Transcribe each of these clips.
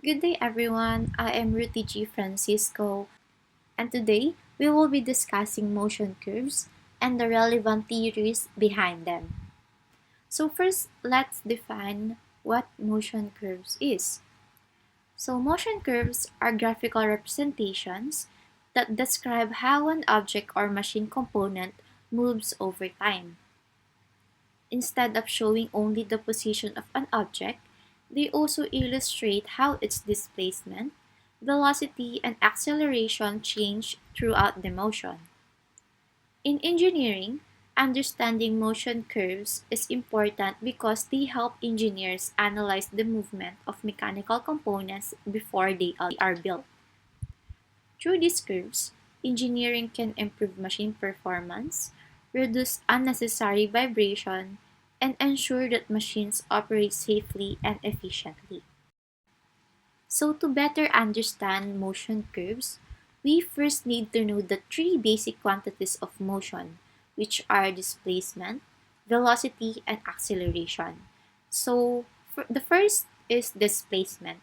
Good day, everyone. I am Ruti G. Francisco, and today we will be discussing motion curves and the relevant theories behind them. So, first, let's define what motion curves is. So, motion curves are graphical representations that describe how an object or machine component moves over time. Instead of showing only the position of an object, they also illustrate how its displacement, velocity, and acceleration change throughout the motion. In engineering, understanding motion curves is important because they help engineers analyze the movement of mechanical components before they are built. Through these curves, engineering can improve machine performance, reduce unnecessary vibration, and ensure that machines operate safely and efficiently. So, to better understand motion curves, we first need to know the three basic quantities of motion, which are displacement, velocity, and acceleration. So, the first is displacement.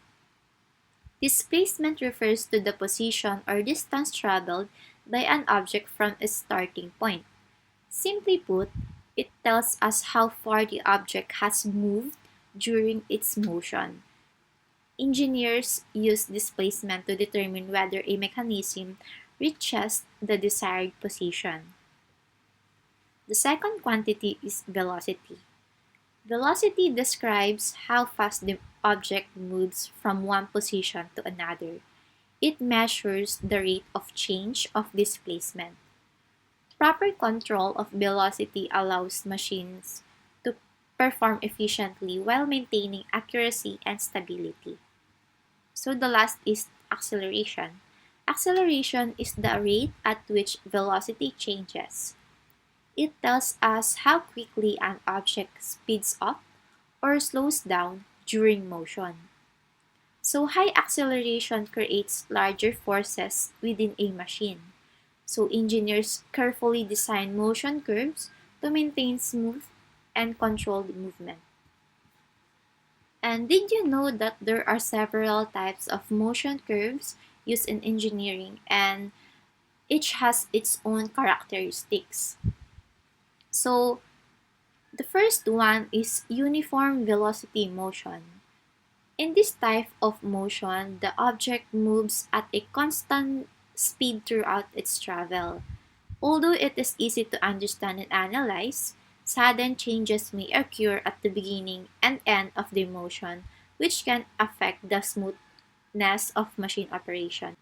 Displacement refers to the position or distance traveled by an object from its starting point. Simply put, it tells us how far the object has moved during its motion. Engineers use displacement to determine whether a mechanism reaches the desired position. The second quantity is velocity. Velocity describes how fast the object moves from one position to another. It measures the rate of change of displacement. Proper control of velocity allows machines to perform efficiently while maintaining accuracy and stability. So the last is acceleration. Acceleration is the rate at which velocity changes. It tells us how quickly an object speeds up or slows down during motion. So high acceleration creates larger forces within a machine. So engineers carefully design motion curves to maintain smooth and controlled movement. And did you know that there are several types of motion curves used in engineering and each has its own characteristics? So the first one is uniform velocity motion. In this type of motion, the object moves at a constant speed throughout its travel. Although it is easy to understand and analyze, sudden changes may occur at the beginning and end of the motion, which can affect the smoothness of machine operation.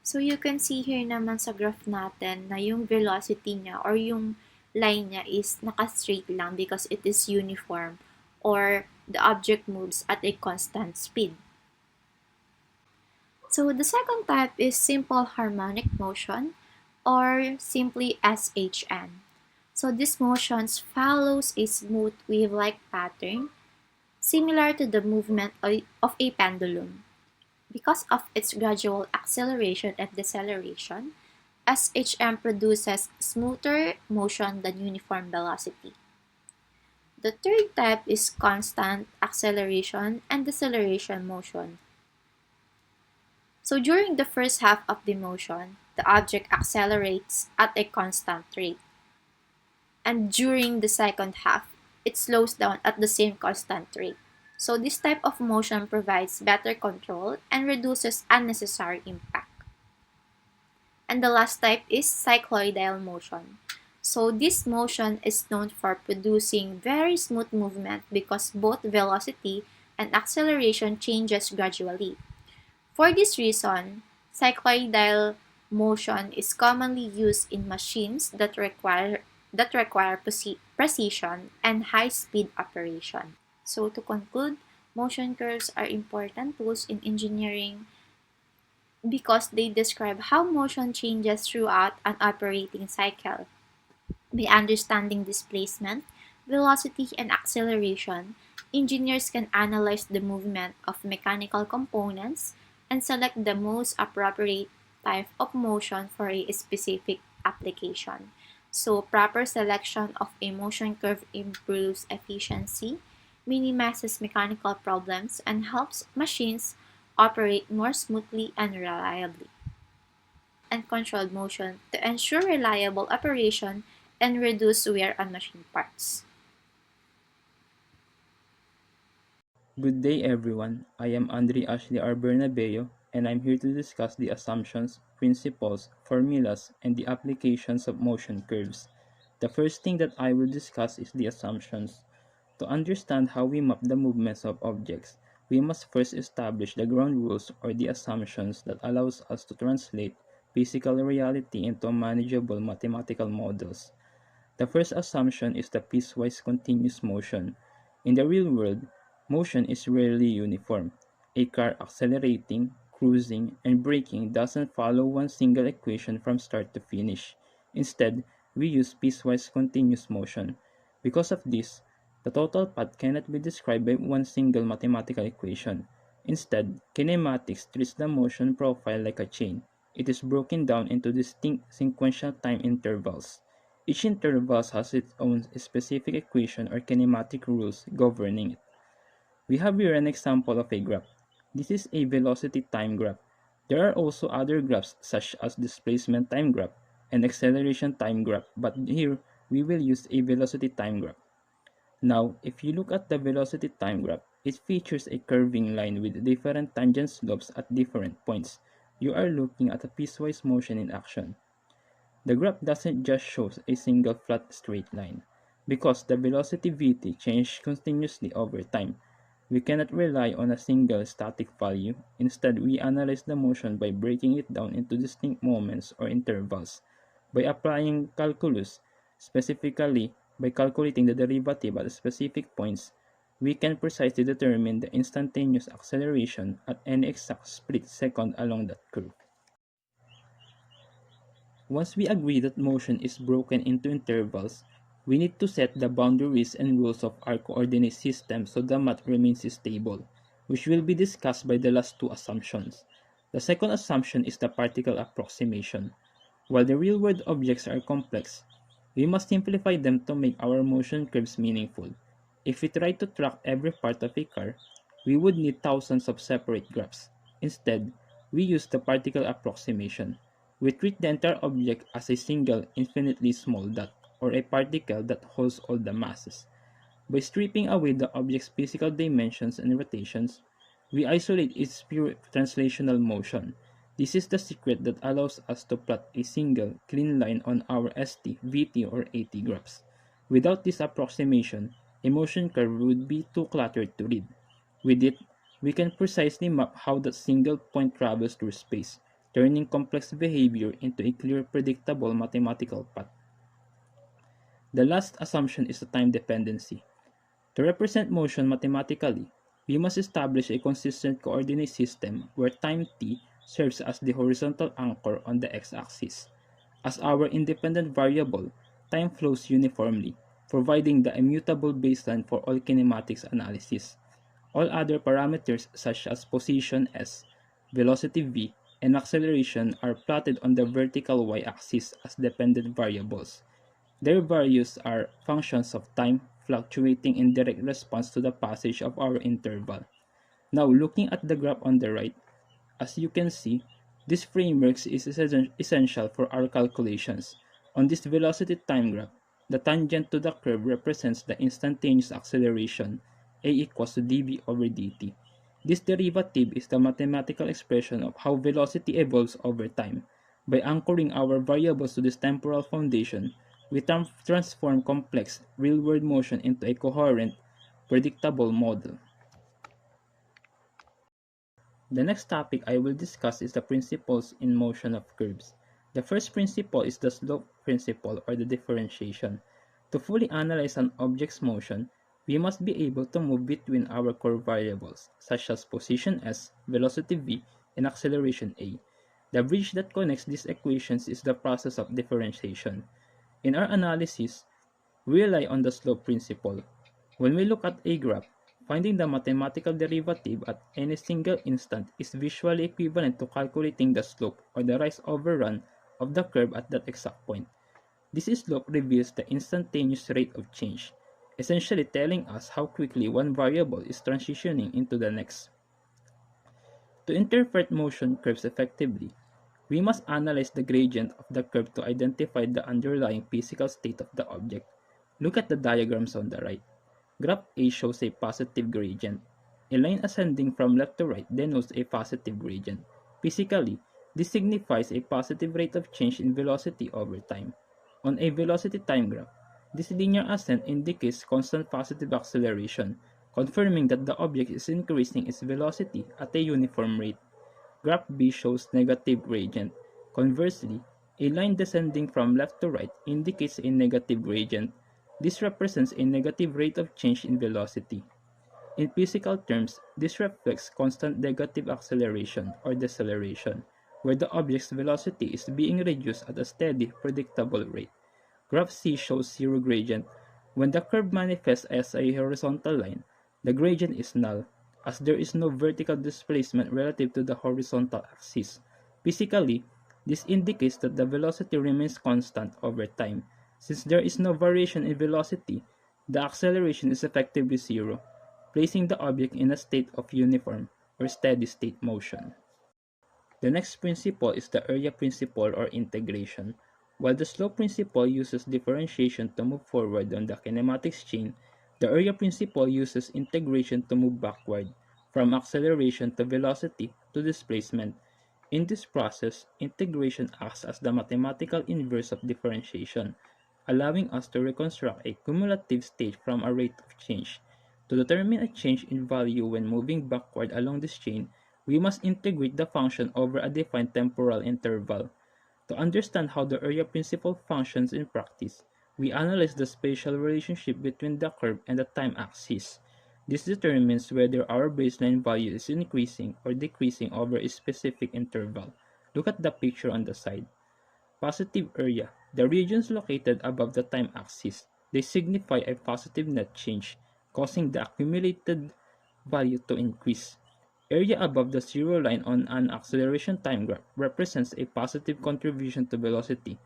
So you can see here naman sa graph natin na yung velocity niya or yung line niya is naka-straight lang because it is uniform or the object moves at a constant speed. So the second type is simple harmonic motion or simply SHM. So this motion follows a smooth wave-like pattern similar to the movement of a pendulum. Because of its gradual acceleration and deceleration, SHM produces smoother motion than uniform velocity. The third type is constant acceleration and deceleration motion. So during the first half of the motion, the object accelerates at a constant rate. And during the second half, it slows down at the same constant rate. So this type of motion provides better control and reduces unnecessary impact. And the last type is cycloidal motion. So this motion is known for producing very smooth movement because both velocity and acceleration changes gradually. For this reason, cycloidal motion is commonly used in machines that require precision and high-speed operation. So to conclude, motion curves are important tools in engineering because they describe how motion changes throughout an operating cycle. By understanding displacement, velocity, and acceleration, engineers can analyze the movement of mechanical components and select the most appropriate type of motion for a specific application. So, proper selection of a motion curve improves efficiency, minimizes mechanical problems, and helps machines operate more smoothly and reliably. And controlled motion to ensure reliable operation and reduce wear on machine parts. Good day everyone, I am Andre Ashley R. Bernabeo and I'm here to discuss the assumptions, principles, formulas, and the applications of motion curves. The first thing that I will discuss is the assumptions. To understand how we map the movements of objects, we must first establish the ground rules or the assumptions that allows us to translate physical reality into manageable mathematical models. The first assumption is the piecewise continuous motion. In the real world, motion is rarely uniform. A car accelerating, cruising, and braking doesn't follow one single equation from start to finish. Instead, we use piecewise continuous motion. Because of this, the total path cannot be described by one single mathematical equation. Instead, kinematics treats the motion profile like a chain. It is broken down into distinct sequential time intervals. Each interval has its own specific equation or kinematic rules governing it. We have here an example of a graph. This is a velocity time graph. There are also other graphs such as displacement time graph and acceleration time graph, but here we will use a velocity time graph. Now, if you look at the velocity time graph, it features a curving line with different tangent slopes at different points. You are looking at a piecewise motion in action. The graph doesn't just show a single flat straight line. Because the velocity vt changes continuously over time, we cannot rely on a single static value. Instead, we analyze the motion by breaking it down into distinct moments or intervals. By applying calculus, specifically by calculating the derivative at specific points, we can precisely determine the instantaneous acceleration at any exact split second along that curve. Once we agree that motion is broken into intervals, we need to set the boundaries and rules of our coordinate system so the math remains stable, which will be discussed by the last two assumptions. The second assumption is the particle approximation. While the real-world objects are complex, we must simplify them to make our motion curves meaningful. If we try to track every part of a car, we would need thousands of separate graphs. Instead, we use the particle approximation. We treat the entire object as a single infinitely small dot, or a particle that holds all the masses. By stripping away the object's physical dimensions and rotations, we isolate its pure translational motion. This is the secret that allows us to plot a single, clean line on our ST, VT, or AT graphs. Without this approximation, a motion curve would be too cluttered to read. With it, we can precisely map how that single point travels through space, turning complex behavior into a clear, predictable mathematical path. The last assumption is the time dependency. To represent motion mathematically, we must establish a consistent coordinate system where time t serves as the horizontal anchor on the x-axis. As our independent variable, time flows uniformly, providing the immutable baseline for all kinematics analysis. All other parameters such as position s, velocity v, and acceleration are plotted on the vertical y-axis as dependent variables. Their values are functions of time fluctuating in direct response to the passage of our interval. Now, looking at the graph on the right, as you can see, this framework is essential for our calculations. On this velocity time graph, the tangent to the curve represents the instantaneous acceleration, a equals to dv over dt. This derivative is the mathematical expression of how velocity evolves over time. By anchoring our variables to this temporal foundation, we transform complex, real-world motion into a coherent, predictable model. The next topic I will discuss is the principles in motion of curves. The first principle is the slope principle or the differentiation. To fully analyze an object's motion, we must be able to move between our core variables, such as position s, velocity v, and acceleration a. The bridge that connects these equations is the process of differentiation. In our analysis, we rely on the slope principle. When we look at a graph, finding the mathematical derivative at any single instant is visually equivalent to calculating the slope or the rise over run of the curve at that exact point. This slope reveals the instantaneous rate of change. essentially telling us how quickly one variable is transitioning into the next. To interpret motion curves effectively, we must analyze the gradient of the curve to identify the underlying physical state of the object. Look at the diagrams on the right. Graph A shows a positive gradient. A line ascending from left to right denotes a positive gradient. Physically, this signifies a positive rate of change in velocity over time. On a velocity time graph, this linear ascent indicates constant positive acceleration, confirming that the object is increasing its velocity at a uniform rate. Graph B shows negative gradient. Conversely, a line descending from left to right indicates a negative gradient. This represents a negative rate of change in velocity. In physical terms, this reflects constant negative acceleration or deceleration, where the object's velocity is being reduced at a steady, predictable rate. Graph C shows zero gradient. When the curve manifests as a horizontal line, the gradient is null, as there is no vertical displacement relative to the horizontal axis. Physically, this indicates that the velocity remains constant over time. Since there is no variation in velocity, the acceleration is effectively zero, placing the object in a state of uniform or steady state motion. The next principle is the area principle or integration. While the slope principle uses differentiation to move forward on the kinematics chain, the area principle uses integration to move backward, from acceleration to velocity to displacement. In this process, integration acts as the mathematical inverse of differentiation, allowing us to reconstruct a cumulative state from a rate of change. To determine a change in value when moving backward along this chain, we must integrate the function over a defined temporal interval. To understand how the area principle functions in practice, we analyze the spatial relationship between the curve and the time axis. This determines whether our baseline value is increasing or decreasing over a specific interval. Look at the picture on the side. Positive area, the regions located above the time axis. They signify a positive net change, causing the accumulated value to increase. Area above the zero line on an acceleration time graph represents a positive contribution to velocity.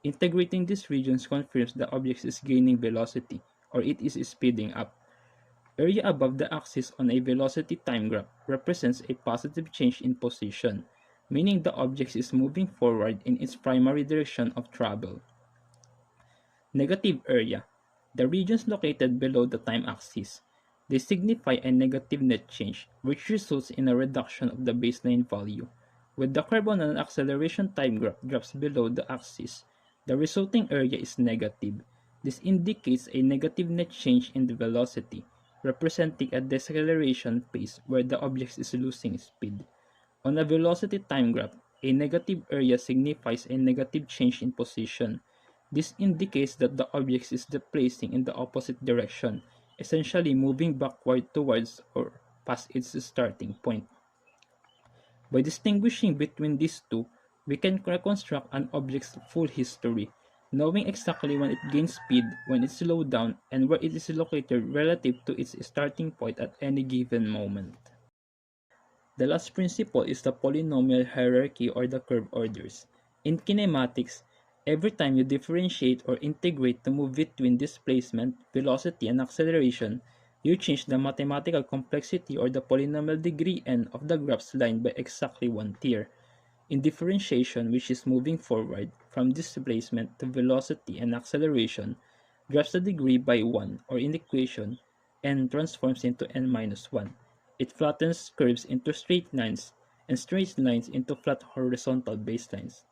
Integrating these regions confirms the object is gaining velocity, or it is speeding up. Area above the axis on a velocity time graph represents a positive change in position, meaning the object is moving forward in its primary direction of travel. Negative area, the regions located below the time axis. They signify a negative net change, which results in a reduction of the baseline value. When the curve on an acceleration time graph drops below the axis, the resulting area is negative. This indicates a negative net change in the velocity, representing a deceleration phase where the object is losing speed. On a velocity time graph, a negative area signifies a negative change in position. This indicates that the object is displacing in the opposite direction, essentially moving backward towards or past its starting point. By distinguishing between these two, we can reconstruct an object's full history, knowing exactly when it gains speed, when it slowed down, and where it is located relative to its starting point at any given moment. The last principle is the polynomial hierarchy or the curve orders. In kinematics, every time you differentiate or integrate to move between displacement, velocity, and acceleration, you change the mathematical complexity or the polynomial degree n of the graph's line by exactly one tier. In differentiation, which is moving forward from displacement to velocity and acceleration, drops the degree by 1, or in the equation, n transforms into n minus 1. It flattens curves into straight lines and straight lines into flat horizontal baselines.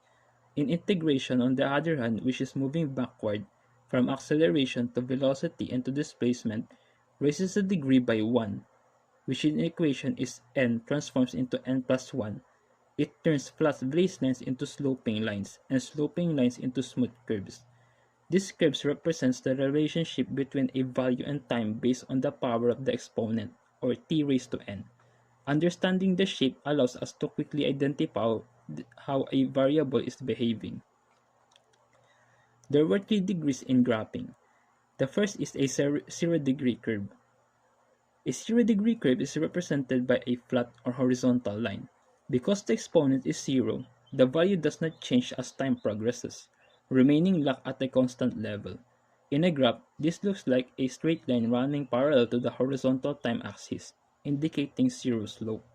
In integration, on the other hand, which is moving backward from acceleration to velocity and to displacement, raises the degree by 1, which in the equation is n transforms into n plus 1. It turns flat baselines into sloping lines and sloping lines into smooth curves. These curves represents the relationship between a value and time based on the power of the exponent, or t raised to n. Understanding the shape allows us to quickly identify how a variable is behaving. There were three degrees in graphing. The first is a zero-degree curve. A zero-degree curve is represented by a flat or horizontal line. Because the exponent is zero, the value does not change as time progresses, remaining locked at a constant level. In a graph, this looks like a straight line running parallel to the horizontal time axis, indicating zero slope.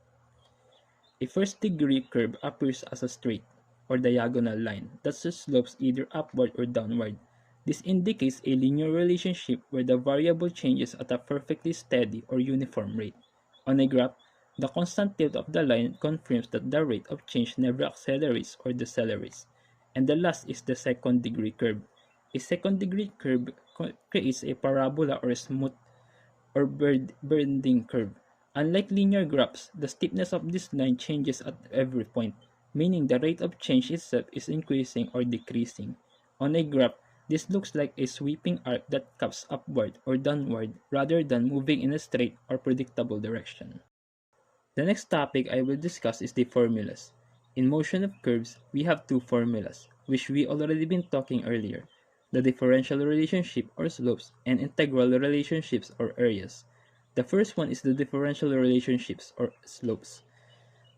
A first-degree curve appears as a straight, or diagonal line that slopes either upward or downward. This indicates a linear relationship where the variable changes at a perfectly steady or uniform rate. On a graph, the constant tilt of the line confirms that the rate of change never accelerates or decelerates. And the last is the second-degree curve. A second-degree curve creates a parabola or smooth or bending curve. Unlike linear graphs, the steepness of this line changes at every point, meaning the rate of change itself is increasing or decreasing. On a graph, this looks like a sweeping arc that cuts upward or downward rather than moving in a straight or predictable direction. The next topic I will discuss is the formulas. In motion of curves, we have two formulas, which we already been talking earlier, the differential relationship or slopes and integral relationships or areas. The first one is the differential relationships or slopes.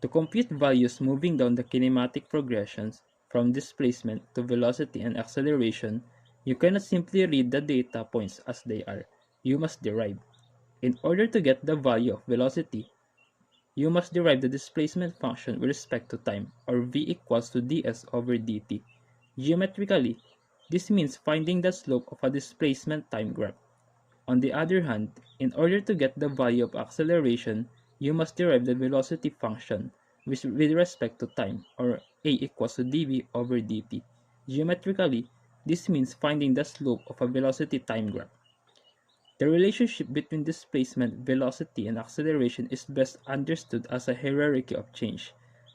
To compute values moving down the kinematic progressions from displacement to velocity and acceleration, you cannot simply read the data points as they are. You must derive. In order to get the value of velocity, you must derive the displacement function with respect to time, or v equals to ds over dt. Geometrically, this means finding the slope of a displacement time graph. On the other hand, in order to get the value of acceleration, you must derive the velocity function with respect to time, or a equals to dv over dt. Geometrically, this means finding the slope of a velocity time graph. The relationship between displacement, velocity, and acceleration is best understood as a hierarchy of change.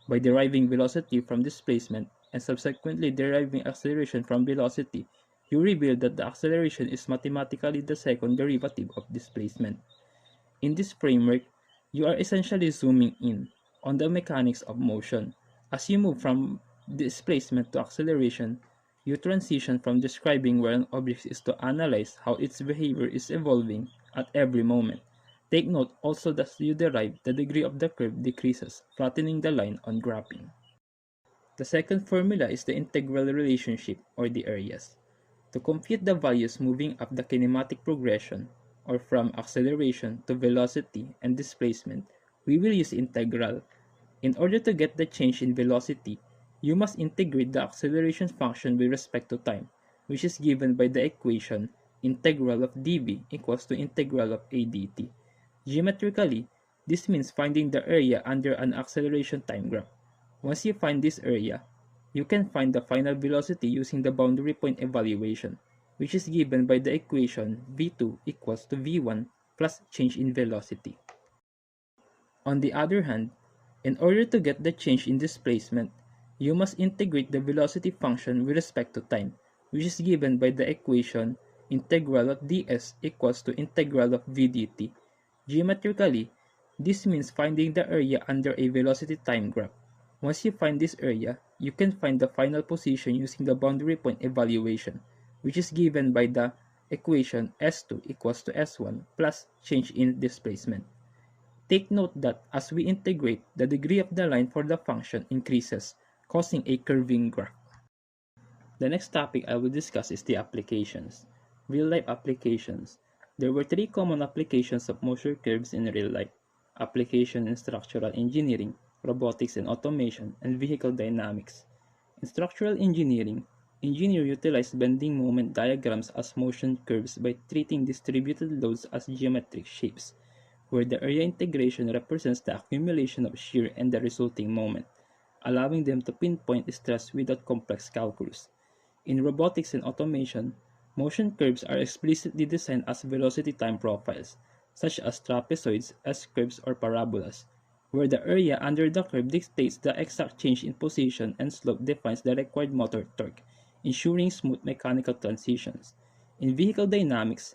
By deriving velocity from displacement and subsequently deriving acceleration from velocity, you reveal that the acceleration is mathematically the second derivative of displacement. In this framework, you are essentially zooming in on the mechanics of motion. As you move from displacement to acceleration, you transition from describing where an object is to analyze how its behavior is evolving at every moment. Take note also that you derive the degree of the curve decreases, flattening the line on graphing. The second formula is the integral relationship, or the areas. To compute the values moving up the kinematic progression, or from acceleration to velocity and displacement, we will use integral. In order to get the change in velocity, you must integrate the acceleration function with respect to time, which is given by the equation integral of dv equals to integral of a dt. Geometrically, this means finding the area under an acceleration time graph. Once you find this area, you can find the final velocity using the boundary point evaluation, which is given by the equation v2 equals to v1 plus change in velocity. On the other hand, in order to get the change in displacement, you must integrate the velocity function with respect to time, which is given by the equation integral of ds equals to integral of v dt. Geometrically, this means finding the area under a velocity time graph. Once you find this area, you can find the final position using the boundary point evaluation, which is given by the equation s2 equals to s1 plus change in displacement. Take note that as we integrate, the degree of the line for the function increases, causing a curving graph. The next topic I will discuss is the applications. Real-life applications. There were three common applications of motion curves in real life: application in structural engineering, robotics and automation, and vehicle dynamics. In structural engineering, engineers utilized bending moment diagrams as motion curves by treating distributed loads as geometric shapes, where the area integration represents the accumulation of shear and the resulting moment, allowing them to pinpoint stress without complex calculus. In robotics and automation, motion curves are explicitly designed as velocity time profiles, such as trapezoids, S-curves, or parabolas, where the area under the curve dictates the exact change in position and slope defines the required motor torque, ensuring smooth mechanical transitions. In vehicle dynamics,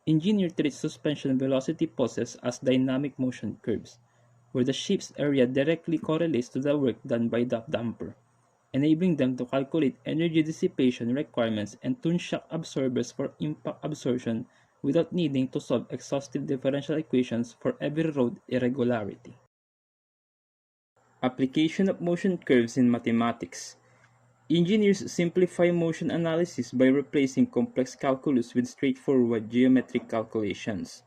engineers treat suspension velocity pulses as dynamic motion curves, where the ship's area directly correlates to the work done by the damper, enabling them to calculate energy dissipation requirements and tune shock absorbers for impact absorption without needing to solve exhaustive differential equations for every road irregularity. Application of motion curves in mathematics. Engineers simplify motion analysis by replacing complex calculus with straightforward geometric calculations.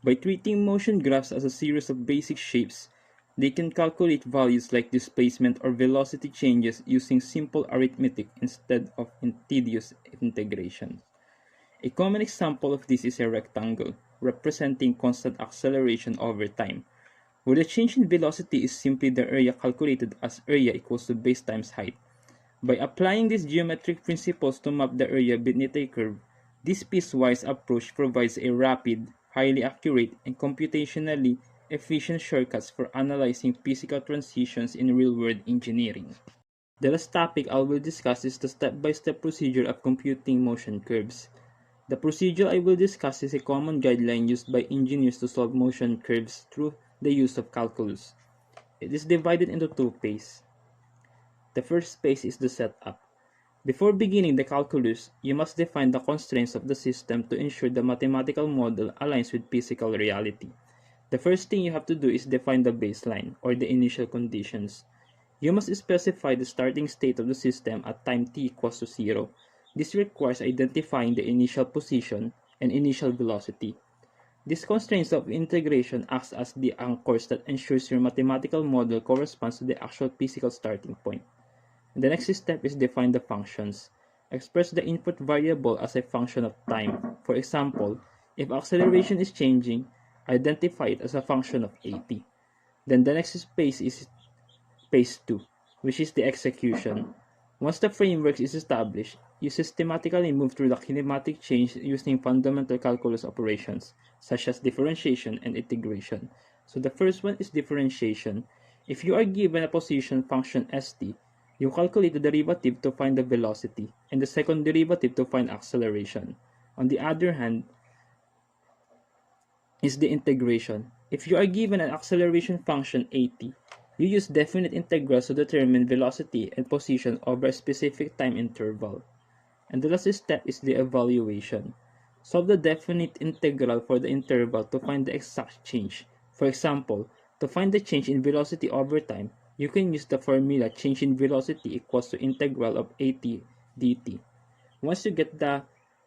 By treating motion graphs as a series of basic shapes, they can calculate values like displacement or velocity changes using simple arithmetic instead of tedious integrations. A common example of this is a rectangle, representing constant acceleration over time, where the change in velocity is simply the area calculated as area equals to base times height. By applying these geometric principles to map the area beneath a curve, this piecewise approach provides a rapid, highly accurate, and computationally efficient shortcuts for analyzing physical transitions in real-world engineering. The last topic I will discuss is the step-by-step procedure of computing motion curves. The procedure I will discuss is a common guideline used by engineers to solve motion curves through the use of calculus. It is divided into two phases. The first phase is the setup. Before beginning the calculus, you must define the constraints of the system to ensure the mathematical model aligns with physical reality. The first thing you have to do is define the baseline, or the initial conditions. You must specify the starting state of the system at time t equals to 0. This requires identifying the initial position and initial velocity. These constraints of integration acts as the anchors that ensures your mathematical model corresponds to the actual physical starting point. The next step is define the functions. Express the input variable as a function of time. For example, if acceleration is changing, identify it as a function of at. Then the next phase is phase 2, which is the execution. Once the framework is established, you systematically move through the kinematic change using fundamental calculus operations, such as differentiation and integration. So the first one is differentiation. If you are given a position function st, you calculate the derivative to find the velocity, and the second derivative to find acceleration. On the other hand, is the integration. If you are given an acceleration function at, you use definite integrals to determine velocity and position over a specific time interval. And the last step is the evaluation. Solve the definite integral for the interval to find the exact change. For example, to find the change in velocity over time, you can use the formula change in velocity equals to integral of at dt. Once you get the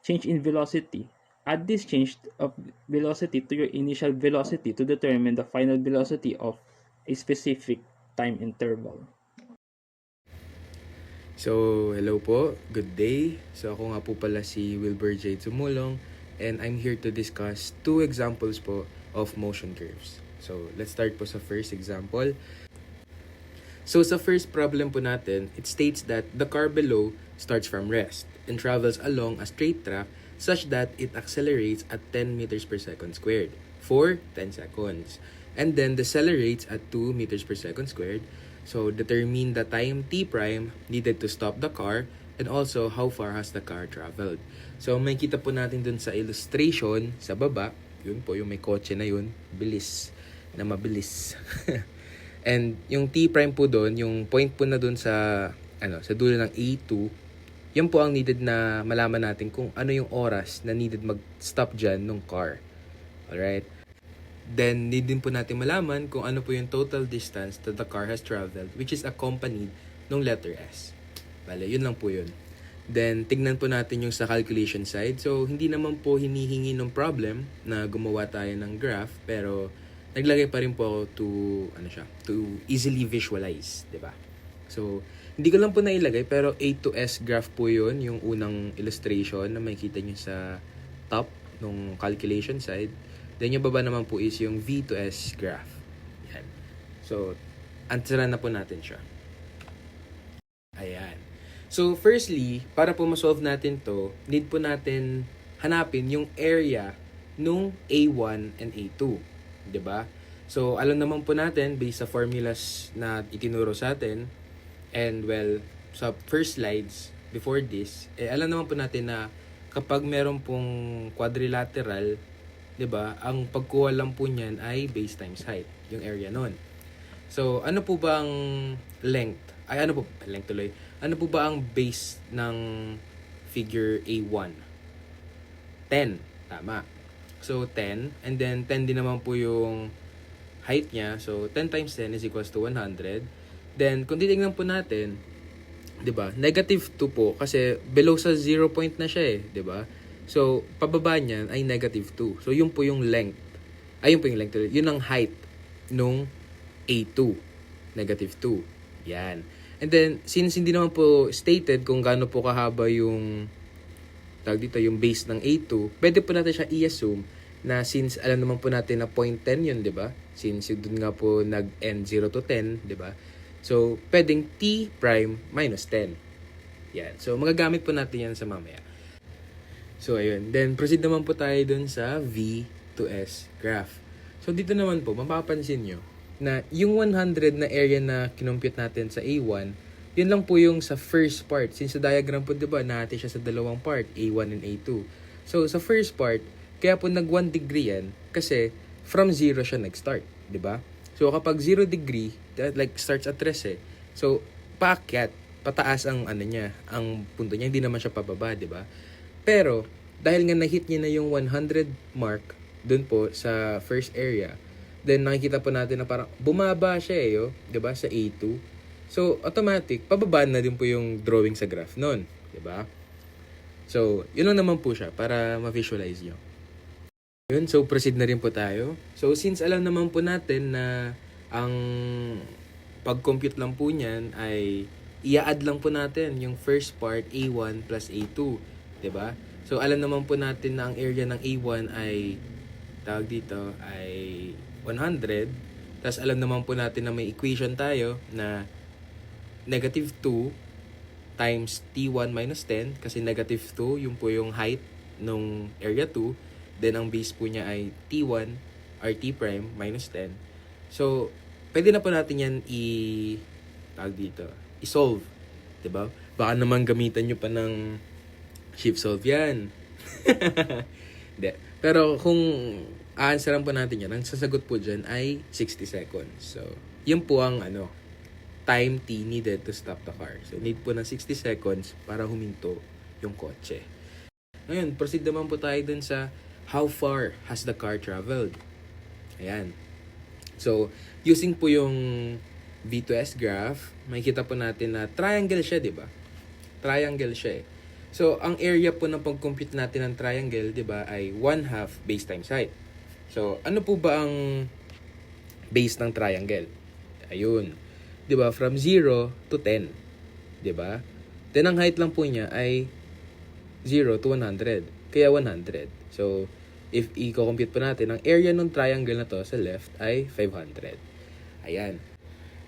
change in velocity, add this change of velocity to your initial velocity to determine the final velocity of a specific time interval. So, hello po. Good day. So, ako nga po pala si Wilbur J. Tumulong and I'm here to discuss two examples po of motion curves. So, let's start po sa first example. So, sa first problem po natin, it states that the car below starts from rest and travels along a straight track such that it accelerates at 10 meters per second squared for 10 seconds. And then decelerates at 2 meters per second squared. So, determine the time t prime needed to stop the car and also how far has the car traveled. So, may kita po natin dun sa illustration sa baba. Yun po, yung may kotse na yun. Bilis. Na mabilis. And yung t prime po doon, yung point po na doon sa sa dulo ng A2, yan po ang needed na malaman natin kung ano yung oras na needed mag-stop dyan nung car. Alright? Then, need din po natin malaman kung ano po yung total distance that the car has traveled, which is accompanied nung letter S. Bale, yun lang po yun. Then, tignan po natin yung sa calculation side. So, hindi naman po hinihingi ng problem na gumawa tayo ng graph, pero naglagay pa rin po ako to easily visualize, 'di ba? So, hindi ko lang po nailagay pero A to S graph po 'yon, yung unang illustration na makikita niyo sa top nung calculation side. Then yung baba naman po is yung V to S graph. Yan. So, answeran na po natin siya. Ayan. So, firstly, para po ma-solve natin to, need po natin hanapin yung area nung A1 and A2. 'Di ba? So, alam naman po natin based sa formulas na itinuro sa atin and well, sa first slides before this, alam naman po natin na kapag meron pong quadrilateral, 'di ba? Ang pagkuha lang po niyan ay base times height, yung area noon. So, ano po ba ang length? Length tuloy. Ano po ba ang base ng figure A1? 10, tama. So, 10. And then, 10 din naman po yung height niya. So, 10 times 10 is equals to 100. Then, kung titignan po natin, 'di ba? Negative 2 po kasi below sa 0 point na siya eh, 'di ba? So, pababa niyan ay negative 2. So, yun po yung length. Ay, yun po yung length. Yun ang height nung A2. Negative 2. Yan. And then, since hindi naman po stated kung gaano po kahaba yung tawag dito, yung base ng A2, pwede po natin siya i-assume na since alam naman po natin na 0.10 yun, di ba? Since yun dun nga po nag-end 0 to 10, di ba? So, pwedeng T prime minus 10. Yan. So, magagamit po natin yan sa mamaya. So, ayun. Then, proceed naman po tayo dun sa V to S graph. So, dito naman po, mapapansin nyo na yung 100 na area na kinumpute natin sa A1, yun lang po yung sa first part. Since sa diagram po, diba, nahati siya sa dalawang part, A1 and A2. So, sa first part, kaya po nag 1 degree yan kasi from 0 siya nag-start, diba? So, kapag 0 degree, that like starts at rest eh. So, paakyat, pataas ang ano niya, ang punto niya, hindi naman siya pababa, diba? Pero, dahil nga na-hit niya na yung 100 mark dun po sa first area, then nakikita po natin na parang bumaba siya eh, oh, 'di ba, sa A2. So, automatic pababa na din po yung drawing sa graph noon, 'di ba? So, yun lang naman po siya para ma-visualize niyo. Yun, so proceed na rin po tayo. So, since alam naman po natin na ang pag-compute lang po niyan ay i-add lang po natin yung first part A1 plus A2, 'di ba? So, alam naman po natin na ang area ng A1 ay tawag dito ay 100. Tapos alam naman po natin na may equation tayo na negative 2 times T1 minus 10 kasi negative 2 yung po yung height nung area 2. Then ang base po niya ay T1 or T prime minus 10. So, pwede na po natin yan tawag dito, i-solve. 'Di ba? Baka naman gamitan nyo pa ng shift solve yan. Hindi. Pero kung aansaran po natin yan, ang sasagot po dyan ay 60 seconds. So, yun po ang time T needed to stop the car. So, need po ng 60 seconds para huminto yung kotse. Ngayon, proceed naman po tayo dun sa how far has the car traveled. Ayan. So, using po yung V2S graph, makikita po natin na triangle siya, di ba? Triangle siya eh. So, ang area po ng pag-compute natin ng triangle, di ba, ay 1/2 base times height. So, ano po ba ang base ng triangle? Ayun. Di ba, from 0 to 10. Di ba? Then, ang height lang po niya ay 0 to 100. Kaya 100. So, if i-compute po natin, ang area ng triangle na to sa left ay 500. Ayan.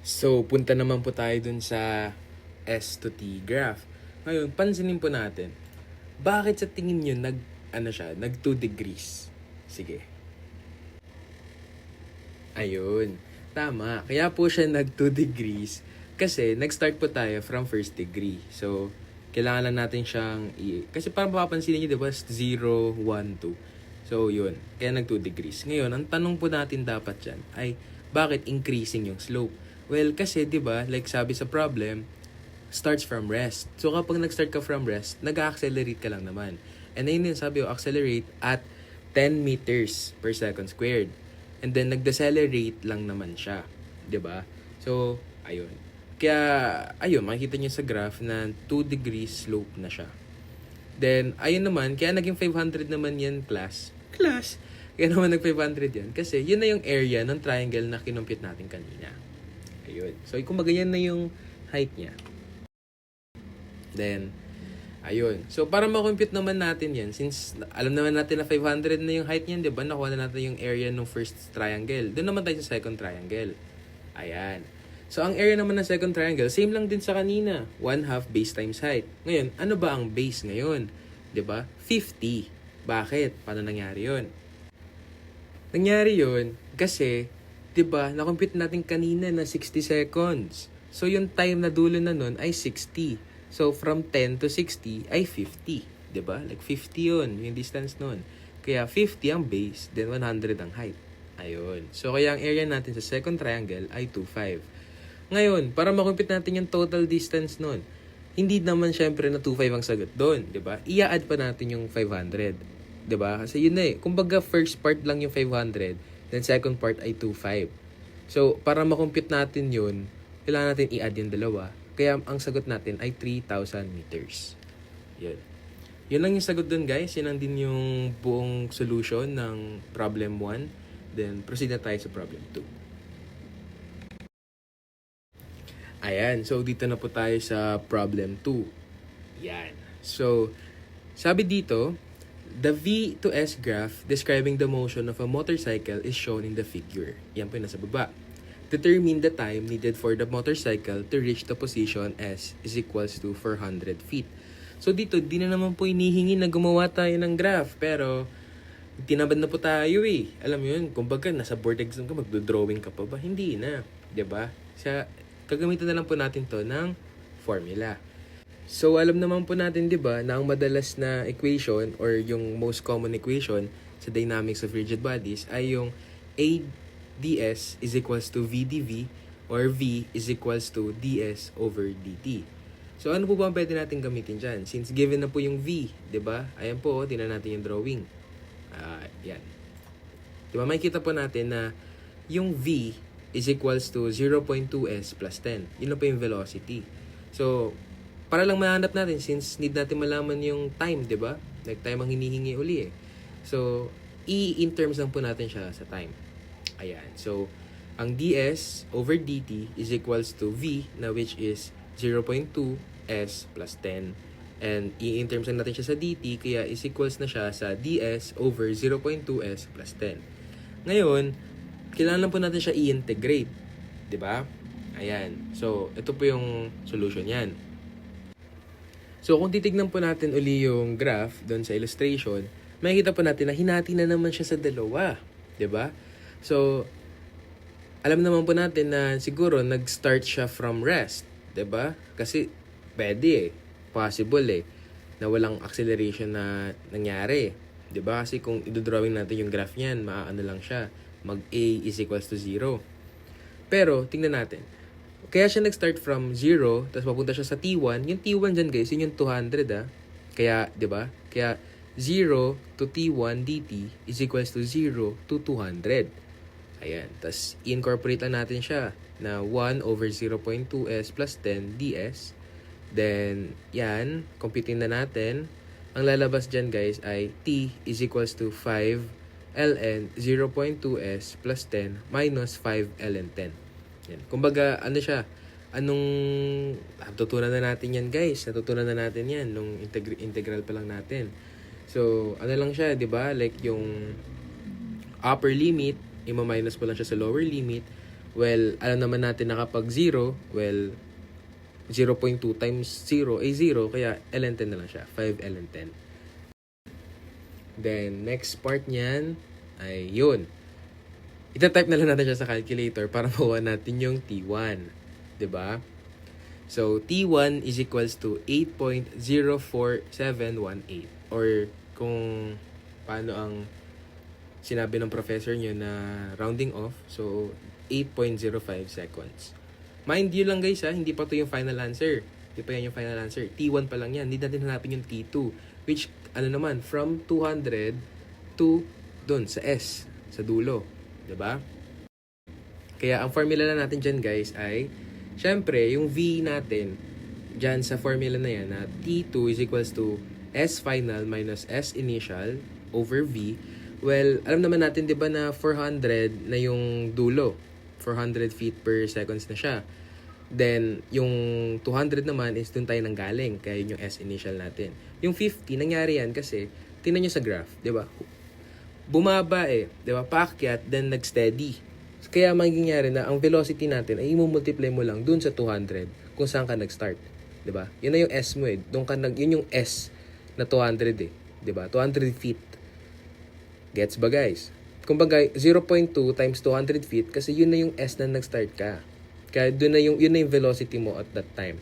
So, punta naman po tayo dun sa S to T graph. Ngayon, pansinin po natin, bakit sa tingin nyo nag 2 degrees? Sige. Ayun. Tama. Kaya po siya nag 2 degrees kasi nag-start po tayo from first degree. So, kailangan lang natin siyang kasi parang mapapansin niyo, di ba? 0, 1, 2. So, yun. Kaya nag 2 degrees. Ngayon, ang tanong po natin dapat dyan ay bakit increasing yung slope? Well, kasi, di ba, like sabi sa problem, starts from rest. So, kapag nag-start ka from rest, nag-accelerate ka lang naman. And ayun din, sabi ko, accelerate at 10 meters per second squared. And then, nag-decelerate lang naman siya. 'Di ba? So, ayun. Kaya, ayun, makikita niyo sa graph na 2 degrees slope na siya. Then, ayun naman, kaya naging 500 naman yan, class. Kaya naman nag-500 yan. Kasi, yun na yung area ng triangle na kinumpute natin kanina. Ayun. So, kumbaga yan na yung height niya. Then, ayun. So, para ma-compute naman natin yan, since alam naman natin na 500 na yung height niyan, di ba? Nakuha na natin yung area ng first triangle. Doon naman tayo sa second triangle. Ayan. So, ang area naman ng second triangle, same lang din sa kanina. 1/2 base times height. Ngayon, ano ba ang base ngayon? Di ba? 50. Bakit? Paano nangyari yun? Nangyari yun kasi, di ba, na-compute natin kanina na 60 seconds. So, yung time na dulo na nun ay 60. So, from 10 to 60 ay 50. 'Di ba? Like 50 yun, yung distance nun. Kaya 50 ang base, then 100 ang height. Ayun. So, kaya ang area natin sa second triangle ay 25. Ngayon, para makompute natin yung total distance nun, hindi naman syempre na 25 ang sagot doon. 'Di ba? I-add pa natin yung 500. 'Di ba? Kasi yun na eh. Kumbaga, first part lang yung 500, then second part ay 25. So, para makompute natin yun, kailangan natin i-add yung dalawa. Kaya ang sagot natin ay 3,000 meters. Yun. Yun lang yung sagot dun, guys. Yun lang din yung buong solution ng problem 1. Then, proceed na tayo sa problem 2. Ayan. So, dito na po tayo sa problem 2. Yan. So, sabi dito, the V to S graph describing the motion of a motorcycle is shown in the figure. Yan po yung nasa baba. Determine the time needed for the motorcycle to reach the position S is equals to 400 feet. So dito, di na naman po inihingi na gumawa tayo ng graph. Pero, tinabad na po tayo eh. Alam mo yun, kumbaga nasa board exam ka, magdo-drawing ka pa ba? Hindi na. 'Di ba? Gagamitan na lang po natin to ng formula. So, alam naman po natin, 'di ba, na ang madalas na equation or yung most common equation sa dynamics of rigid bodies ay yung A ds is equals to V dv or V is equals to ds over dt. So, ano po ba ang pwede natin gamitin dyan? Since given na po yung V, 'di ba? Ayan po, tingnan natin yung drawing. Yan. 'Di ba? Makikita po natin na yung V is equals to 0.2s plus 10. Yun na po yung velocity. So, para lang mahanap natin, since need natin malaman yung time, 'di ba? Like time ang hinihingi uli eh. So, in terms lang po natin siya sa time. Ayan. So, ang ds over dt is equals to V na which is 0.2s plus 10. And in terms lang natin siya sa dt, kaya is equals na siya sa ds over 0.2s plus 10. Ngayon, kailangan po natin siya i-integrate. 'Di ba? Ayan. So, ito po yung solution yan. So, kung titignan po natin uli yung graph doon sa illustration, makikita po natin na hinati na naman siya sa dalawa. 'Di ba? So, alam naman po natin na siguro nag-start siya from rest. 'Di ba? Kasi pwede eh. Possible eh. Na walang acceleration na nangyari. 'Di ba? Kasi kung i-drawing natin yung graph niyan, maaano lang siya. Mag-A is equals to 0. Pero, tingnan natin. Kaya siya nag-start from 0, tapos papunta siya sa T1. Yung T1 dyan guys, yun yung 200 ah. Kaya, di ba? Kaya, 0 to T1 dt is equals to 0 to 200. Ayan. Tapos, i-incorporate lang natin siya na 1 over 0.2s plus 10 ds. Then, yan. Computing na natin. Ang lalabas dyan guys ay t is equals to 5 ln 0.2s plus 10 minus 5 ln 10. Yan. Kumbaga, ano siya? Anong natutunan na natin yan, guys? Natutunan na natin yan nung integral pa lang natin. So, ano lang siya, 'di ba? Like yung upper limit, i-minus pa lang siya sa lower limit. Well, alam naman natin na kapag 0, well, 0.2 times 0 ay 0, kaya ln 10 na lang siya. 5 ln 10. Then, next part niyan ay yun. Ita-type na lang natin siya sa calculator para makuha natin yung T1. 'Di ba? So, T1 is equals to 8.04718. Or, kung paano ang sinabi ng professor nyo na rounding off, so, 8.05 seconds. Mind you lang guys ha, hindi pa to yung final answer. Hindi pa yan yung final answer. T1 pa lang yan. Hindi natin hanapin yung T2. Which, ano naman, from 200 to dun, sa S, sa dulo. 'Di ba? Kaya, ang formula na natin dyan, guys, ay, syempre, yung V natin, dyan sa formula na yan, na T2 is equals to S final minus S initial over V. Well, alam naman natin, di ba, na 400 na yung dulo. 400 feet per seconds na siya. Then, yung 200 naman is dun tayo nanggaling. Kaya yun yung S initial natin. Yung 50, nangyari yan kasi, tingnan nyo sa graph, di ba? Bumaba eh, di ba? Paakyat, then nag-steady. Kaya mangyayari na ang velocity natin ay i-multiply mo lang dun sa 200 kung saan ka nag-start. di ba? Yun na yung S mo eh. Yun yung S na 200 eh. di ba? 200 feet. Gets ba guys? Kumbaga, 0.2 times 200 feet kasi yun na yung S na nag-start ka. Kaya yun na yung velocity mo at that time.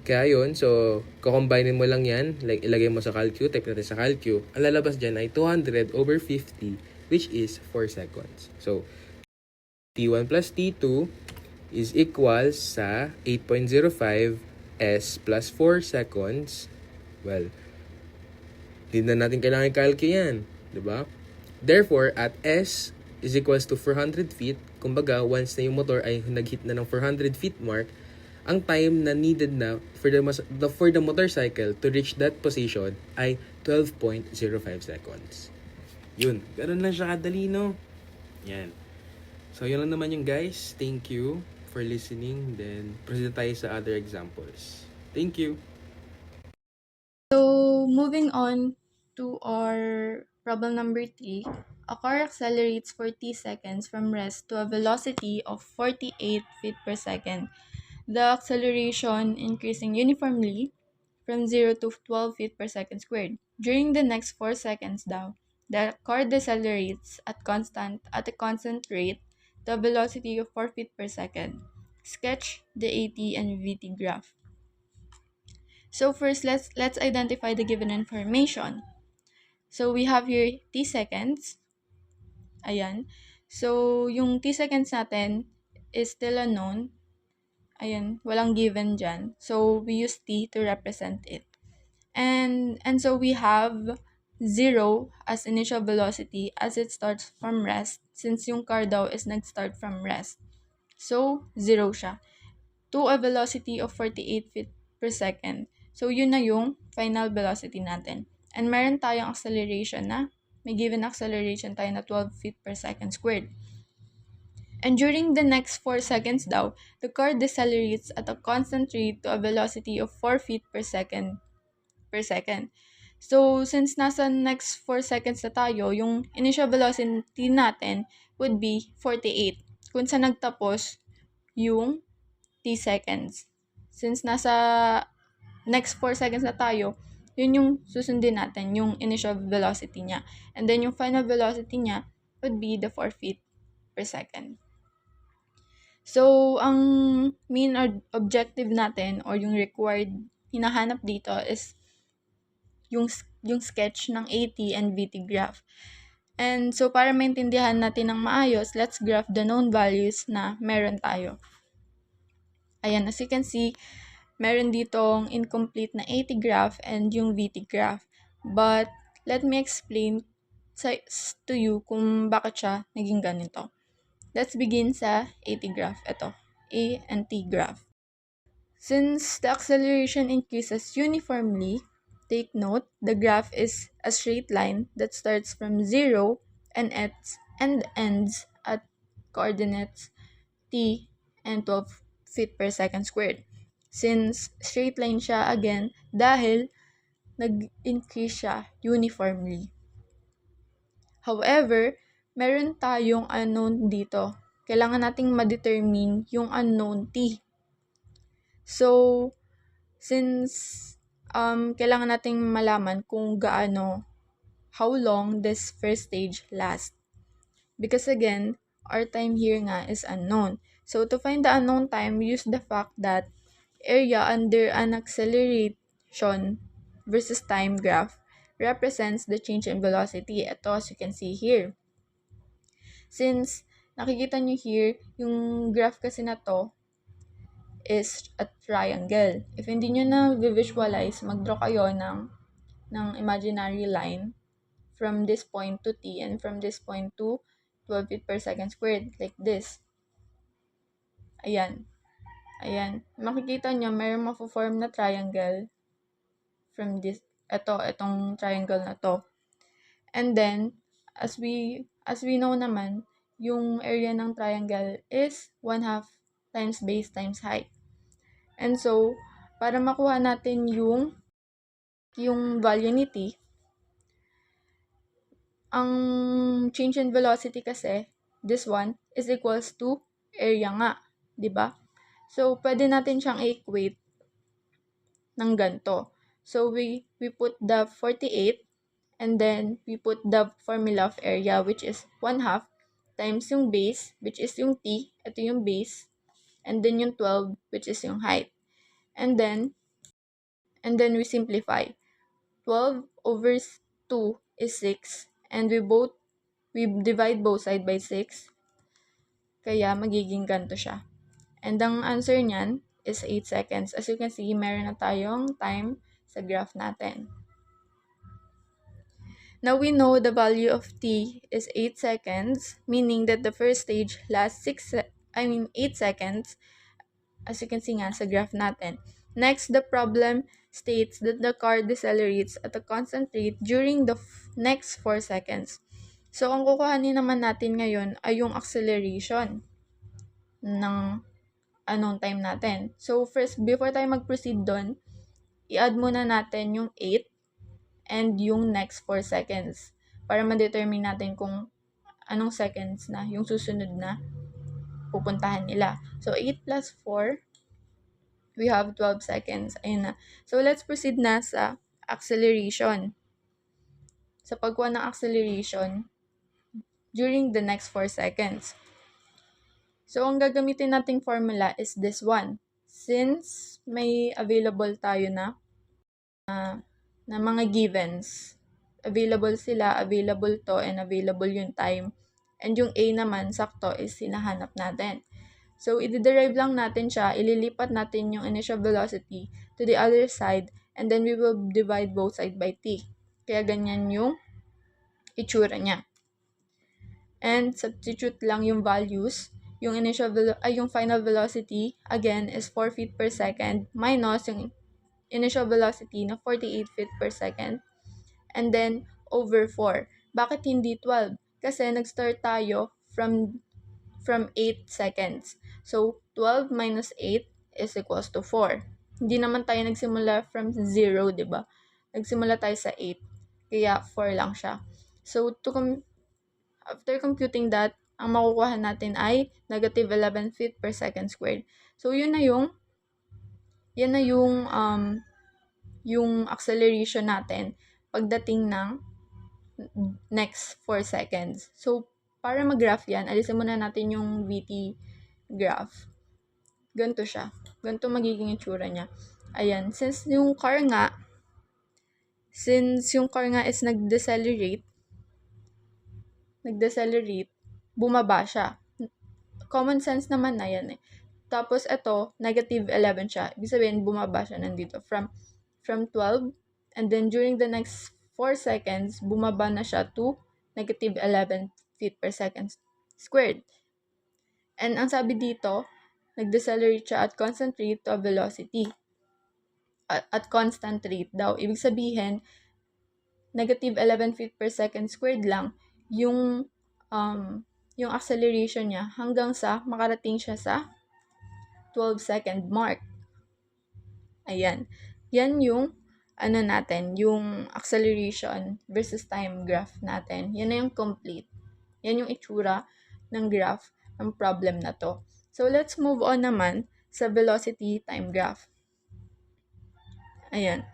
Kaya yun, so, kukombine mo lang yan, like ilagay mo sa calcu, type natin sa calcu, ang lalabas dyan ay 200 over 50, which is 4 seconds. So, T1 plus T2 is equals sa 8.05 S plus 4 seconds. Well, hindi na natin kailangan i-calcu yan, di ba? Therefore, at S is equals to 400 feet, kumbaga, once na yung motor ay nag-hit na ng 400 feet mark, ang time na needed na for the motorcycle to reach that position ay 12.05 seconds. Yun, ganun lang siya kadali, no? Yan. So, yun lang naman yung guys. Thank you for listening. Then, proceed tayo sa other examples. Thank you. So, moving on to our problem number 3, a car accelerates for t seconds from rest to a velocity of 48 feet per second. The acceleration increasing uniformly from 0 to 12 feet per second squared. During the next 4 seconds daw, the car decelerates at a constant rate to a velocity of 4 feet per second. Sketch the AT and VT graph. So first, let's identify the given information. So we have here t seconds. Ayan. So yung t seconds natin is still unknown. Ayan, walang given dyan. So we use t to represent it. And so we have 0 as initial velocity as it starts from rest, since yung car daw is nag-start from rest. So 0 siya. To a velocity of 48 feet per second. So, yun na yung final velocity natin. And meron tayong acceleration na, may given acceleration tayo na 12 feet per second squared. And during the next 4 seconds daw, the car decelerates at a constant rate to a velocity of 4 feet per second. So, since nasa next 4 seconds na tayo, yung initial velocity natin would be 48. Kung sa nagtapos yung t seconds. Since nasa next 4 seconds na tayo, yun yung susundin natin, yung initial velocity niya. And then yung final velocity niya would be the 4 feet per second. So, ang main objective natin or yung required hinahanap dito is yung sketch ng AT and VT graph. And so, para maintindihan natin ng maayos, let's graph the known values na meron tayo. Ayan, as you can see, meron ditong incomplete na AT graph and yung VT graph. But, let me explain to you kung bakit siya naging ganito. Let's begin sa AT graph. Ito, A and T graph. Since the acceleration increases uniformly, take note, the graph is a straight line that starts from 0 and ends at coordinates t and 12 feet per second squared. Since straight line siya, again, dahil nag-increase siya uniformly. However, meron tayong unknown dito. Kailangan nating ma-determine yung unknown t. So, since kailangan nating malaman kung how long this first stage lasts. Because again, our time here nga is unknown. So, to find the unknown time, use the fact that area under an acceleration versus time graph represents the change in velocity. Ito, as you can see here. Since nakikita nyo here, yung graph kasi na to is a triangle. If hindi nyo na visualize, mag-draw kayo ng imaginary line from this point to T and from this point to 12 feet per second squared, like this. Ayan. Makikita nyo, mayroong mafo-form na triangle from this, itong triangle na to. And then, as we know naman, yung area ng triangle is 1/2 times base times height. And so, para makuha natin yung value ni t, ang change in velocity kasi, this one, is equals to area nga. Diba? So, pwede natin siyang equate ng ganito. So, we put the 48 and then we put the formula of area which is 1/2 times yung base which is yung t, ito yung base, and then yung 12 which is yung height. And then we simplify. 12 over 2 is 6 and we divide both side by 6. Kaya magiging ganito siya. And ang answer niyan is 8 seconds. As you can see, meron na tayong time sa graph natin. Now we know the value of t is 8 seconds, meaning that the first stage lasts 8 seconds, as you can see nga sa graph natin. Next, the problem states that the car decelerates at a constant rate during the next 4 seconds. So, ang kukuhanin naman natin ngayon ay yung acceleration ng anong time natin. So, first, before tayo mag-proceed doon, i-add muna natin yung 8 and yung next 4 seconds para ma-determine natin kung anong seconds na yung susunod na pupuntahan nila. So, 8 plus 4, we have 12 seconds. Ayun na. So, let's proceed na sa acceleration. Sa pagkuha ng acceleration during the next 4 seconds. So, ang gagamitin nating formula is this one. Since may available tayo na mga givens, available sila, available to, and available yung time. And yung A naman, sakto, is hinahanap natin. So, i-derive lang natin siya, ililipat natin yung initial velocity to the other side, and then we will divide both sides by t. Kaya ganyan yung itsura niya. And substitute lang yung values. Yung yung final velocity, again, is 4 feet per second minus yung initial velocity na 48 feet per second. And then, over 4. Bakit hindi 12? Kasi nag-start tayo from 8 seconds. So, 12 minus 8 is equals to 4. Hindi naman tayo nagsimula from 0, di ba? Nagsimula tayo sa 8. Kaya 4 lang siya. So, after computing that, ang makukuha natin ay negative 11 feet per second squared. So, yun na yung acceleration natin pagdating ng next 4 seconds. So, para mag-graph yan, alisin muna natin yung VT graph. Ganito siya. Ganito magiging itsura niya. Ayan. Since yung car nga is nag-decelerate, bumaba siya. Common sense naman na yan eh. Tapos ito, negative 11 siya. Ibig sabihin, bumaba siya nandito. From 12, and then during the next 4 seconds, bumaba na siya to negative 11 feet per second squared. And ang sabi dito, nag-decelerate siya at constant rate to a velocity. At constant rate daw. Ibig sabihin, negative 11 feet per second squared lang yung acceleration niya hanggang sa makarating siya sa 12-second mark. Ayan. Yan yung yung acceleration versus time graph natin. Yan na yung complete. Yan yung itsura ng graph ng problem na to. So, let's move on naman sa velocity time graph. Ayan.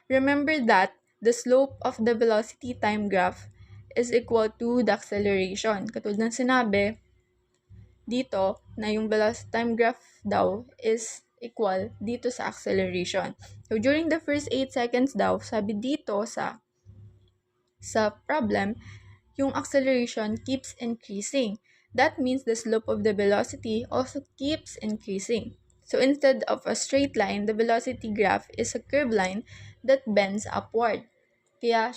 Remember that the slope of the velocity time graph is equal to the acceleration. Katulad ng sinabi dito na yung velocity time graph daw is equal dito sa acceleration. So, during the first 8 seconds daw, sabi dito sa problem, yung acceleration keeps increasing. That means the slope of the velocity also keeps increasing. So, instead of a straight line, the velocity graph is a curved line that bends upward. Kaya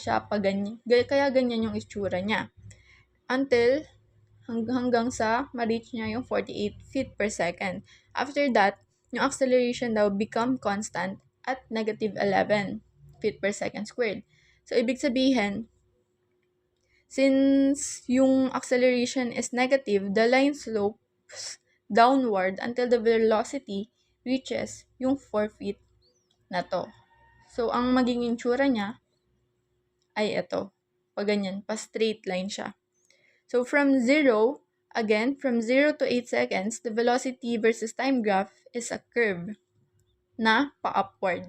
ganyan yung itsura niya. Until hanggang sa ma-reach niya yung 48 feet per second. After that, yung acceleration daw become constant at negative 11 feet per second squared. So, ibig sabihin, since yung acceleration is negative, the line slopes downward until the velocity reaches yung 4 feet na to. So, ang magiging itsura niya ay ito. Ganyan, pa-straight line siya. So, from 0 to 8 seconds, the velocity versus time graph is a curve na pa-upward.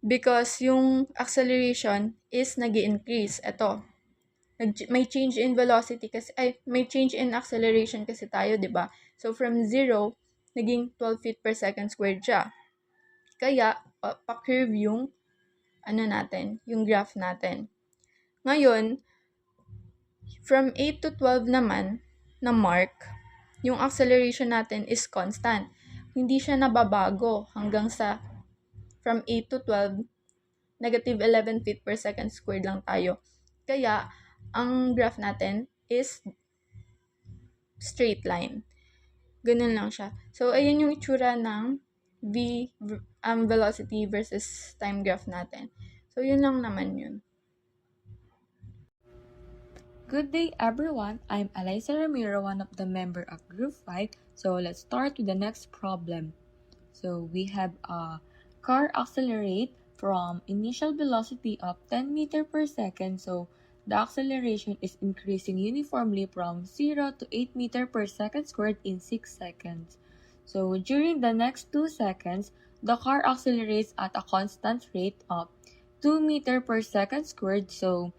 Because yung acceleration is nag-i-increase. Ito. May change in velocity kasi, may change in acceleration kasi tayo, di ba? So, from 0, naging 12 feet per second squared siya. Kaya, pa-curve yung yung graph natin. Ngayon, from 8 to 12 naman na mark, yung acceleration natin is constant. Hindi siya nababago hanggang sa from 8 to 12, negative 11 feet per second squared lang tayo. Kaya, ang graph natin is straight line. Ganun lang siya. So, ayun yung itsura ng velocity versus time graph natin. So, yun lang naman yun. Good day everyone, I'm Eliza Ramiro, one of the member of Group 5. So let's start with the next problem. So we have a car accelerate from initial velocity of 10 meter per second. So the acceleration is increasing uniformly from 0 to 8 meter per second squared in 6 seconds. So during the next 2 seconds, the car accelerates at a constant rate of 2 meter per second squared. So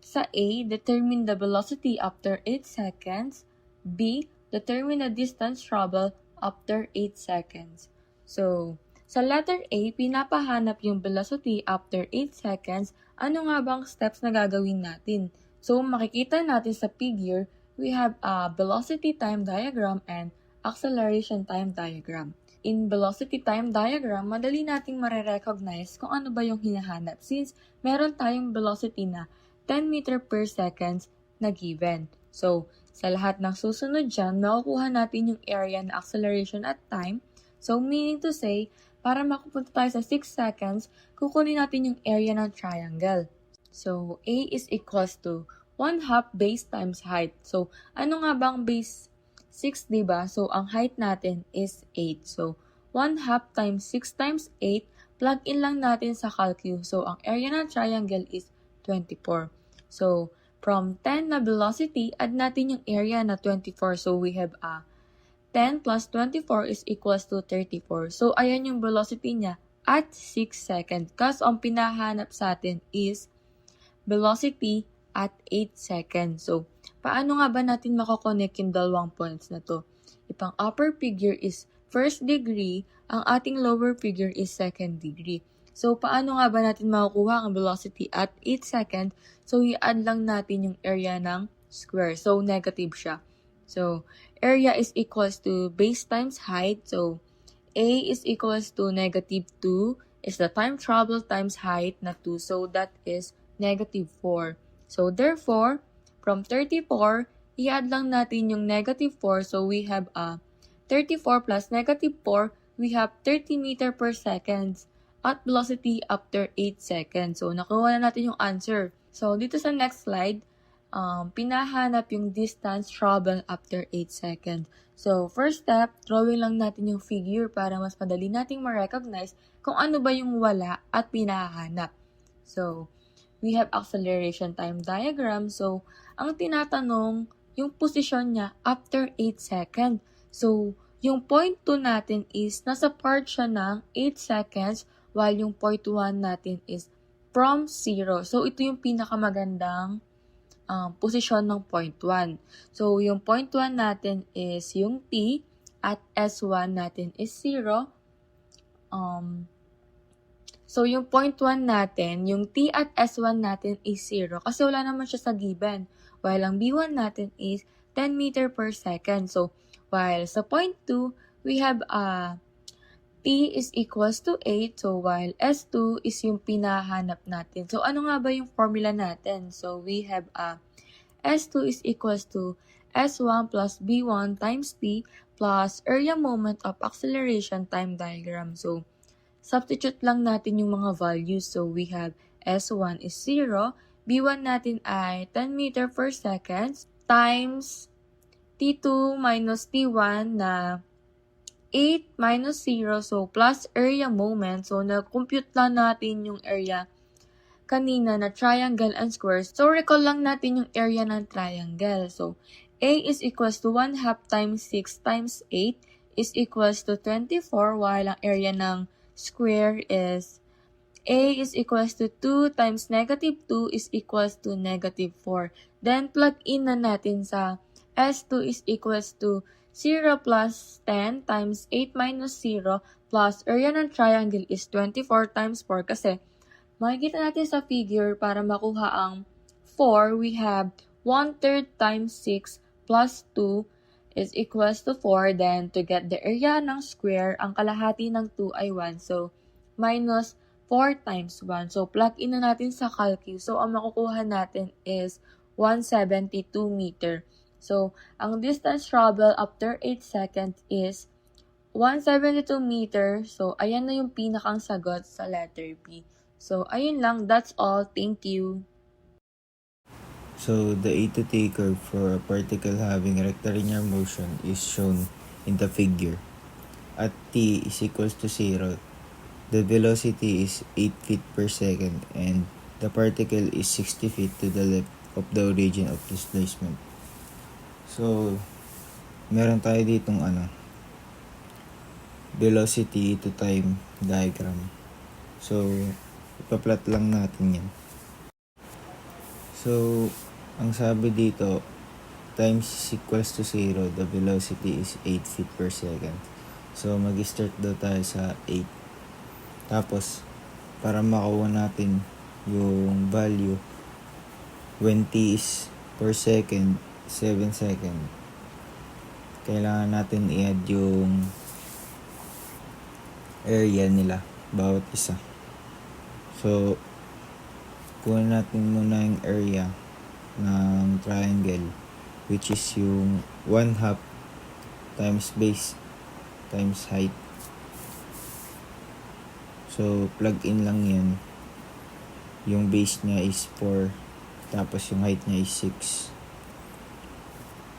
sa A, determine the velocity after 8 seconds. B, determine the distance traveled after 8 seconds. So, sa letter A, pinapahanap yung velocity after 8 seconds. Ano nga bang steps na gagawin natin? So, makikita natin sa figure, we have a velocity time diagram and acceleration time diagram. In velocity time diagram, madali nating mare-recognize kung ano ba yung hinahanap since meron tayong velocity na 10 meter per second na given. So, sa lahat ng susunod dyan, makukuha natin yung area na acceleration at time. So, meaning to say, para makapunta tayo sa 6 seconds, kukunin natin yung area ng triangle. So, A is equals to 1/2 base times height. So, ano nga bang base? 6, diba? So, ang height natin is 8. So, 1/2 times 6 times 8, plug in lang natin sa calculus. So, ang area ng triangle is 24. So, from 10 na velocity, add natin yung area na 24. So, we have 10 plus 24 is equals to 34. So, ayan yung velocity niya at 6 seconds. Kasi ang pinahanap sa atin is velocity at 8 seconds. So, paano nga ba natin makakonect yung dalawang points na to? Ipang upper figure is first degree, ang ating lower figure is second degree. So, paano nga ba natin makukuha ang velocity at 8 seconds? So, i-add lang natin yung area ng square. So, negative siya. So, area is equals to base times height. So, A is equals to negative 2 is the time travel times height na 2. So, that is negative 4. So, therefore, from 34, i-add lang natin yung negative 4. So, we have 34 plus negative 4, we have 30 meter per second at velocity after 8 seconds. So, nakuha na natin yung answer. So, dito sa next slide, pinahanap yung distance traveled after 8 seconds. So, first step, drawing lang natin yung figure para mas madali nating ma-recognize kung ano ba yung wala at pinahanap. So, we have acceleration time diagram. So, ang tinatanong, yung position niya after 8 seconds. So, yung point 2 natin is nasa part siya ng 8 seconds while yung point 1 natin is from 0. So, ito yung pinakamagandang posisyon ng point 1. So, yung point 1 natin is yung T at S1 natin is 0. So, yung point 1 natin, yung T at S1 natin is 0 kasi wala naman siya sa given. While ang B1 natin is 10 meter per second. So, while sa point 2, we have T is equals to 8. So, while S2 is yung pinahanap natin. So, ano nga ba yung formula natin? So, we have S2 is equals to S1 plus B1 times T plus area moment of acceleration time diagram. So, substitute lang natin yung mga values. So, we have S1 is 0. B1 natin ay 10 meter per second times T2 minus T1 na 8 minus 0, so plus area moment. So, na-compute lang natin yung area kanina na triangle and square. So, recall lang natin yung area ng triangle. So, A is equals to 1/2 times 6 times 8 is equals to 24, while ang area ng square is A is equals to 2 times negative 2 is equals to negative 4. Then, plug in na natin sa S2 is equals to 0 plus 10 times 8 minus 0 plus area ng triangle is 24 times 4 kasi makikita natin sa figure para makuha ang 4, we have 1/3 times 6 plus 2 is equals to 4. Then, to get the area ng square, ang kalahati ng 2 ay 1. So, minus 4 times 1. So, plug in na natin sa calculus. So, ang makukuha natin is 172 meter. So, ang distance travel after 8 seconds is 172 meters. So, ayan na yung pinakang sagot sa letter B. So, ayun lang. That's all. Thank you. So, the A to T curve for a particle having rectilinear motion is shown in the figure. At t is equals to 0, the velocity is 8 feet per second and the particle is 60 feet to the left of the origin of displacement. So, meron tayo ditong velocity to time diagram. So, ipa-plot lang natin yan. So, ang sabi dito, times is equals to 0, the velocity is 8 feet per second. So, mag-start daw tayo sa 8. Tapos, para makuha natin yung value, when t is per second, 7 second, kailangan natin i-add yung area nila, bawat isa. So, kuha natin muna yung area ng triangle, which is yung 1/2 times base times height. So, plug in lang yan. Yung base niya is 4, tapos yung height niya is 6.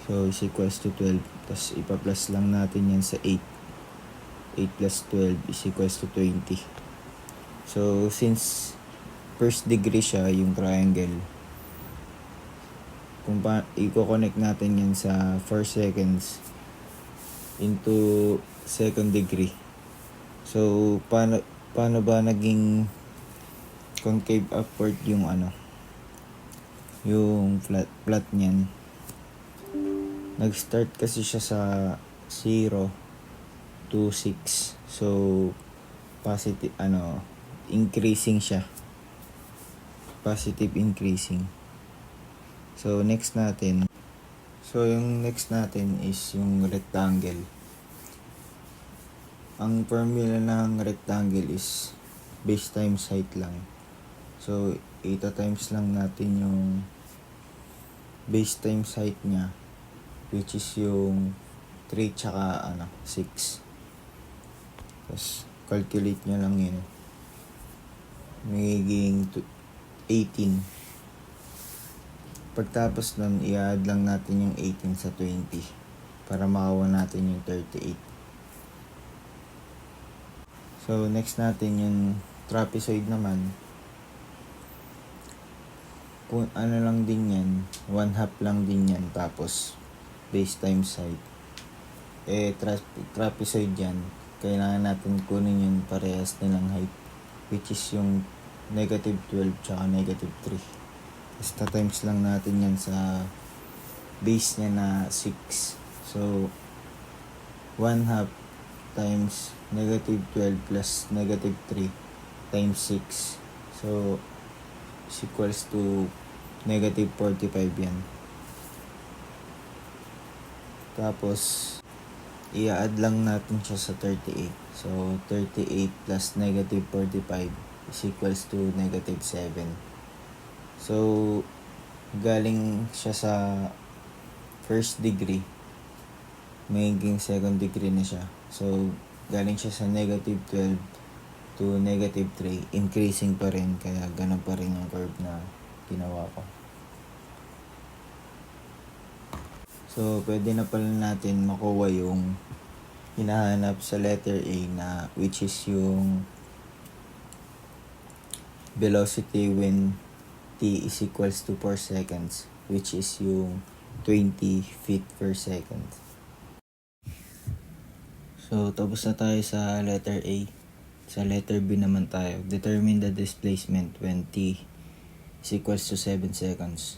So, is equals to 12. Tapos, ipa-plus lang natin yan sa 8. 8 plus 12 is equals to 20. So, since first degree siya, yung triangle, kung i-connect natin yan sa 4 seconds into second degree. So, paano ba naging concave upward yung yung flat niyan? Nag-start kasi siya sa 0 to 6. So, positive, increasing siya. Positive increasing. So, yung next natin is yung rectangle. Ang formula ng rectangle is base times height lang. So, times lang natin yung base times height niya, which is yung 3 tsaka 6. Tapos, calculate nyo lang yun. Magiging 18. Pagtapos nun, i-add lang natin yung 18 sa 20 para makawa natin yung 38. So, next natin yung trapezoid naman. Kung lang din yan, 1/2 lang din yan, tapos base times height. Trapezoid yan, kailangan natin kunin yung parehas nilang height, which is yung -12 tsaka -3. Basta times lang natin yan sa base niya na 6. So, 1/2 times -12 plus -3 times 6. So, is equals to -45 yan. Tapos, i-add lang natin siya sa 38. So, 38 plus -45 is equals to -7. So, galing siya sa first degree, magiging second degree na siya. So, galing siya sa -12 to -3, increasing pa rin, kaya ganun pa rin yung curve na ginawa ko. So, pwede na pala natin makuha yung hinahanap sa letter A na which is yung velocity when t is equals to 4 seconds, which is yung 20 feet per second. So, tapos na tayo sa letter A. Sa letter B naman tayo. Determine the displacement when t is equals to 7 seconds.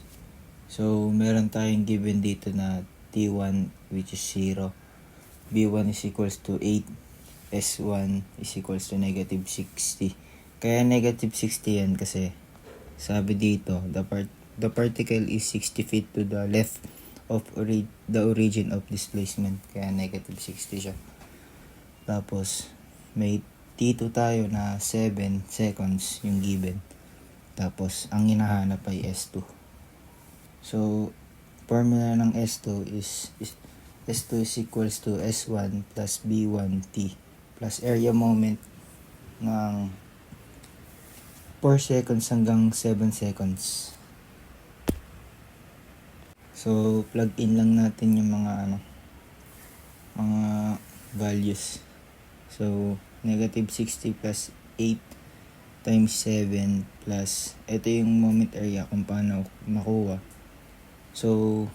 So, meron tayong given dito na t1 which is 0. b1 is equals to 8. s1 is equals to -60. Kaya -60 yan kasi sabi dito, the particle is 60 feet to the left of the origin of displacement. Kaya -60 siya. Tapos, may T2 tayo na 7 seconds yung given. Tapos, ang hinahanap ay S2. So, formula ng S2 is S2 is equals to S1 plus B1T plus area moment ng 4 seconds hanggang 7 seconds. So, plug in lang natin yung mga values. So, negative 60 plus 8 times 7 plus, ito yung moment area kung paano makuha. So,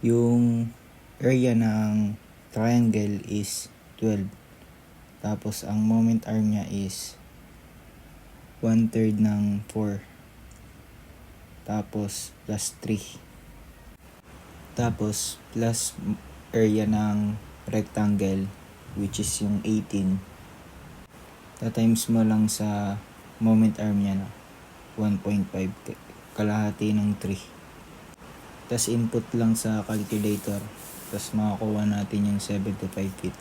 yung area ng triangle is 12. Tapos, ang moment arm niya is 1/3 ng 4. Tapos, plus 3. Tapos, plus area ng rectangle, which is yung 18. Times mo lang sa moment arm niya na 1.5, kalahati ng 3. Tapos, input lang sa calculator. Tapos, makakuha natin yung 75 feet.